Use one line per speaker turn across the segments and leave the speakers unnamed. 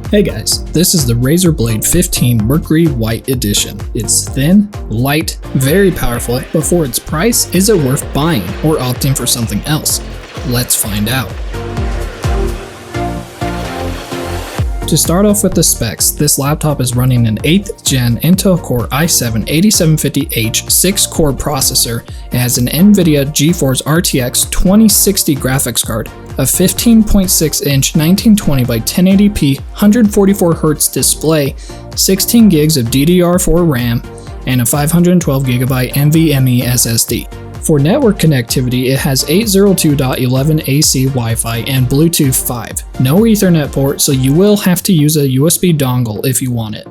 Hey guys, this is the Razer Blade 15 Mercury White Edition. It's thin, light, very powerful, but for its price, is it worth buying or opting for something else? Let's find out. To start off with the specs, this laptop is running an 8th gen Intel Core i7-8750H 6-core processor. It has an NVIDIA GeForce RTX 2060 graphics card, a 15.6-inch 1920 by 1080p 144Hz display, 16 gigs of DDR4 RAM, and a 512GB NVMe SSD. For network connectivity, it has 802.11ac Wi-Fi and Bluetooth 5. No Ethernet port, so you will have to use a USB dongle if you want it.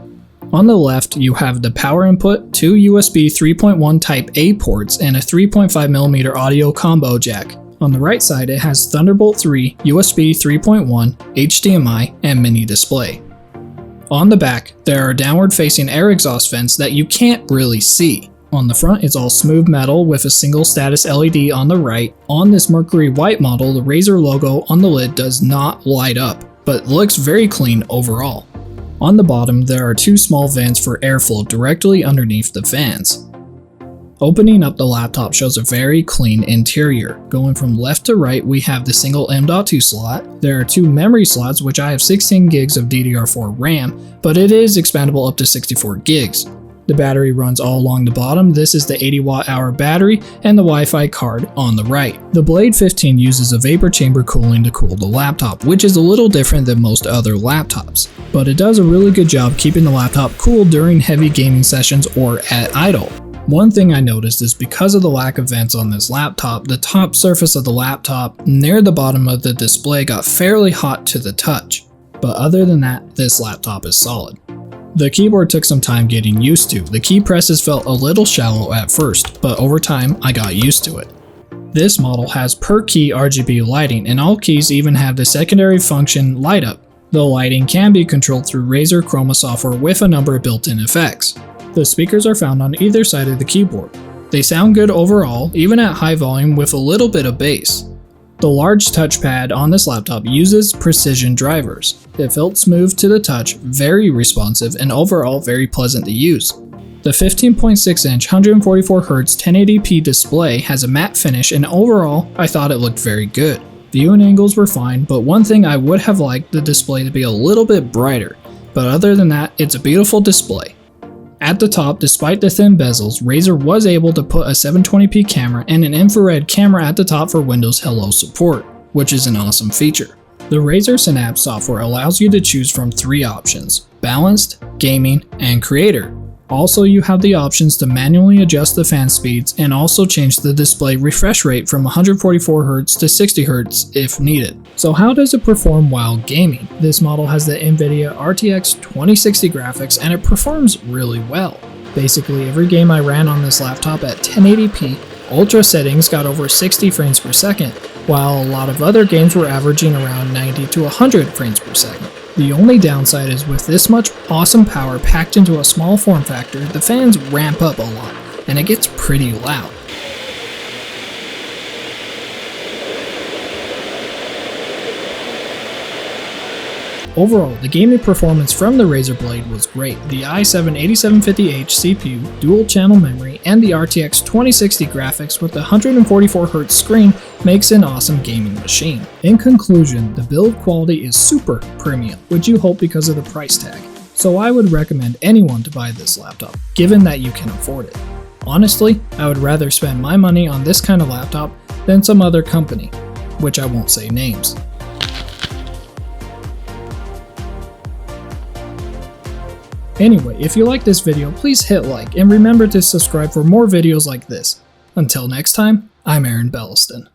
On the left, you have the power input, 2 USB 3.1 Type A ports, and a 3.5mm audio combo jack. On the right side, it has Thunderbolt 3, USB 3.1, HDMI, and mini display. On the back, there are downward-facing air exhaust vents that you can't really see. On the front, it's all smooth metal with a single status LED on the right. On this Mercury White model, the Razer logo on the lid does not light up, but looks very clean overall. On the bottom, there are 2 small vents for airflow directly underneath the fans. Opening up the laptop shows a very clean interior. Going from left to right, we have the single M.2 slot. There are 2 memory slots, which I have 16 gigs of DDR4 RAM, but it is expandable up to 64 gigs. The battery runs all along the bottom. This is the 80 watt-hour battery and the Wi-Fi card on the right. The Blade 15 uses a vapor chamber cooling to cool the laptop, which is a little different than most other laptops, but it does a really good job keeping the laptop cool during heavy gaming sessions or at idle. One thing I noticed is because of the lack of vents on this laptop, the top surface of the laptop near the bottom of the display got fairly hot to the touch, but other than that, this laptop is solid. The keyboard took some time getting used to. The key presses felt a little shallow at first, but over time I got used to it. This model has per key RGB lighting, and all keys even have the secondary function light up. The lighting can be controlled through Razer Chroma software with a number of built-in effects. The speakers are found on either side of the keyboard. They sound good overall, even at high volume with a little bit of bass. The large touchpad on this laptop uses precision drivers. It felt smooth to the touch, very responsive, and overall very pleasant to use. The 15.6-inch 144Hz 1080p display has a matte finish, and overall, I thought it looked very good. Viewing angles were fine, but one thing I would have liked the display to be a little bit brighter, but other than that, it's a beautiful display. At the top, despite the thin bezels, Razer was able to put a 720p camera and an infrared camera at the top for Windows Hello support, which is an awesome feature. The Razer Synapse software allows you to choose from 3 options: Balanced, Gaming, and Creator. Also, you have the options to manually adjust the fan speeds and also change the display refresh rate from 144Hz to 60Hz if needed. So how does it perform while gaming? This model has the NVIDIA RTX 2060 graphics, and it performs really well. Basically, every game I ran on this laptop at 1080p, ultra settings got over 60 frames per second, while a lot of other games were averaging around 90 to 100 frames per second. The only downside is with this much awesome power packed into a small form factor, the fans ramp up a lot, and it gets pretty loud. Overall, the gaming performance from the Razer Blade was great. The i7-8750H CPU, dual channel memory, and the RTX 2060 graphics with the 144Hz screen makes an awesome gaming machine. In conclusion, the build quality is super premium, which you hope because of the price tag. So I would recommend anyone to buy this laptop, given that you can afford it. Honestly, I would rather spend my money on this kind of laptop than some other company, which I won't say names. Anyway, if you like this video, please hit like and remember to subscribe for more videos like this. Until next time, I'm Aaron Belliston.